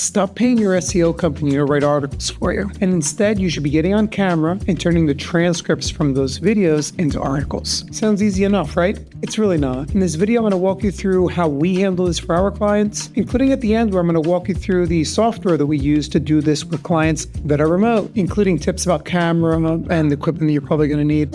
Stop paying your SEO company to write articles for you. And instead, you should be getting on camera and turning the transcripts from those videos into articles. Sounds easy enough, right? It's really not. In this video, I'm going to walk you through how we handle this for our clients, including at the end where I'm going to walk you through the software that we use to do this with clients that are remote, including tips about camera and the equipment that you're probably going to need.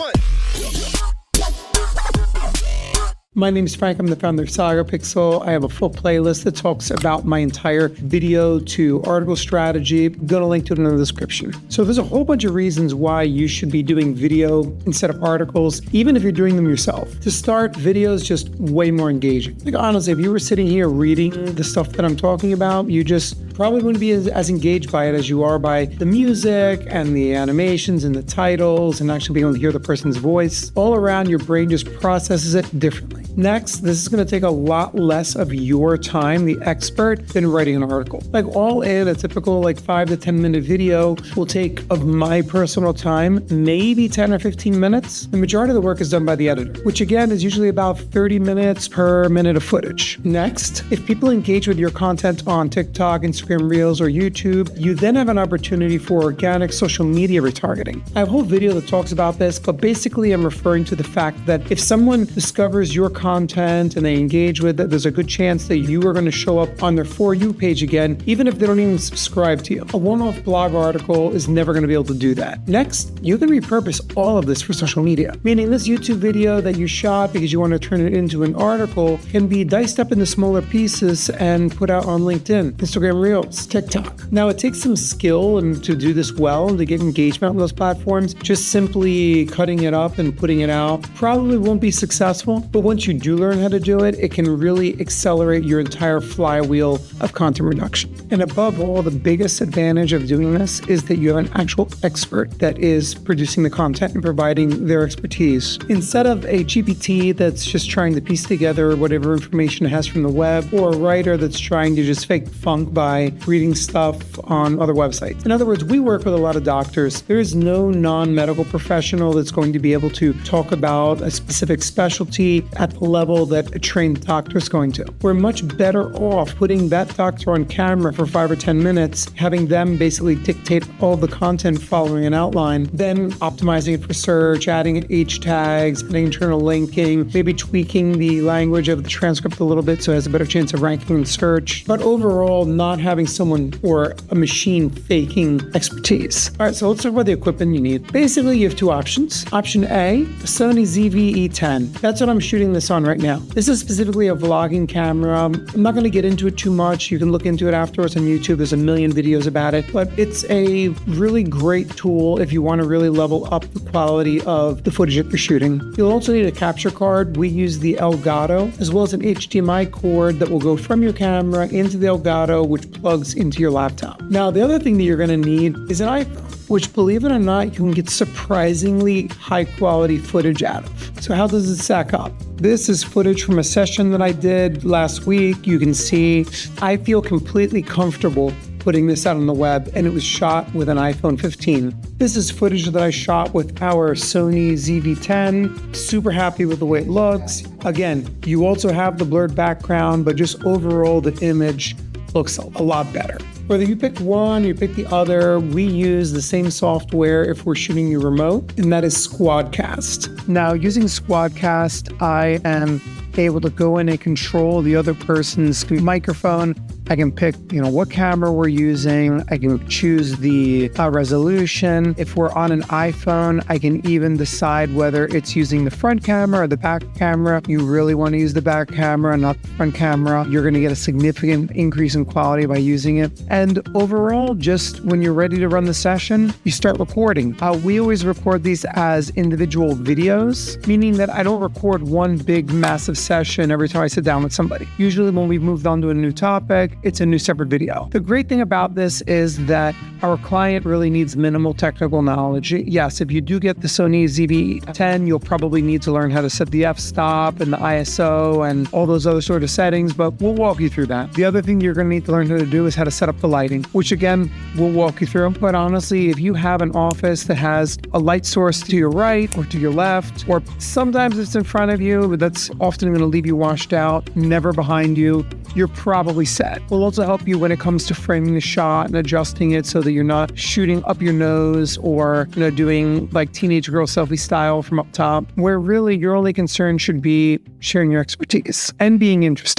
My name is Frank. I'm the founder of Saga Pixel. I have a full playlist that talks about my entire video to article strategy. I'm going to link to it in the description. So there's a whole bunch of reasons why you should be doing video instead of articles, even if you're doing them yourself. To start, video is just way more engaging. Like honestly, if you were sitting here reading the stuff that I'm talking about, you just probably wouldn't be as engaged by it as you are by the music and the animations and the titles and actually being able to hear the person's voice. All around, your brain just processes it differently. Next, this is going to take a lot less of your time, the expert, than writing an article. Like all in, a typical 5 to 10 minute video will take of my personal time, maybe 10 or 15 minutes. The majority of the work is done by the editor, which again is usually about 30 minutes per minute of footage. Next, if people engage with your content on TikTok, Instagram Reels, or YouTube, you then have an opportunity for organic social media retargeting. I have a whole video that talks about this, but basically I'm referring to the fact that if someone discovers your content and they engage with it, there's a good chance that you are going to show up on their For You page again, even if they don't even subscribe to you. A one-off blog article is never going to be able to do that. Next, you can repurpose all of this for social media, meaning this YouTube video that you shot because you want to turn it into an article can be diced up into smaller pieces and put out on LinkedIn, Instagram Reels, TikTok. Now, it takes some skill and to do this well and to get engagement on those platforms. Just simply cutting it up and putting it out probably won't be successful, but once you do learn how to do it, it can really accelerate your entire flywheel of content reduction. And above all, the biggest advantage of doing this is that you have an actual expert that is producing the content and providing their expertise. Instead of a GPT that's just trying to piece together whatever information it has from the web, or a writer that's trying to just fake funk by reading stuff on other websites. In other words, we work with a lot of doctors. There is no non-medical professional that's going to be able to talk about a specific specialty at the level that a trained doctor is going to. We're much better off putting that doctor on camera for 5 or 10 minutes, having them basically dictate all the content following an outline, then optimizing it for search, adding H tags, adding internal linking, maybe tweaking the language of the transcript a little bit so it has a better chance of ranking in search, but overall not having someone or a machine faking expertise. All right, so let's talk about the equipment you need. Basically, you have two options. Option A, the Sony ZV-E10. That's what I'm shooting this on right now. This is specifically a vlogging camera. I'm not going to get into it too much. You can look into it afterwards on YouTube. There's a million videos about it, but it's a really great tool if you want to really level up the quality of the footage that you're shooting. You'll also need a capture card. We use the Elgato, as well as an HDMI cord that will go from your camera into the Elgato, which plugs into your laptop. Now, the other thing that you're going to need is an iPhone, which, believe it or not, you can get surprisingly high quality footage out of. So how does it stack up? This is footage from a session that I did last week. You can see I feel completely comfortable putting this out on the web, and it was shot with an iPhone 15. This is footage that I shot with our Sony ZV-10. Super happy with the way it looks. Again, you also have the blurred background, but just overall the image looks a lot better. Whether you pick one or you pick the other, we use the same software if we're shooting you remote, and that is Squadcast. Now, using Squadcast, I am able to go in and control the other person's microphone. I can pick, what camera we're using. I can choose the resolution. If we're on an iPhone, I can even decide whether it's using the front camera or the back camera. You really want to use the back camera, not the front camera. You're going to get a significant increase in quality by using it. And overall, just when you're ready to run the session, you start recording. We always record these as individual videos, meaning that I don't record one big, massive session every time I sit down with somebody. Usually when we've moved on to a new topic, it's a new separate video. The great thing about this is that our client really needs minimal technical knowledge. Yes, if you do get the Sony ZV-10, you'll probably need to learn how to set the f-stop and the ISO and all those other sort of settings, but we'll walk you through that. The other thing you're going to need to learn how to do is how to set up the lighting, which again, we'll walk you through. But honestly, if you have an office that has a light source to your right or to your left, or sometimes it's in front of you, but that's often going to leave you washed out, never behind you, you're probably set. We'll also help you when it comes to framing the shot and adjusting it so that you're not shooting up your nose or, doing like teenage girl selfie style from up top, where really your only concern should be sharing your expertise and being interesting.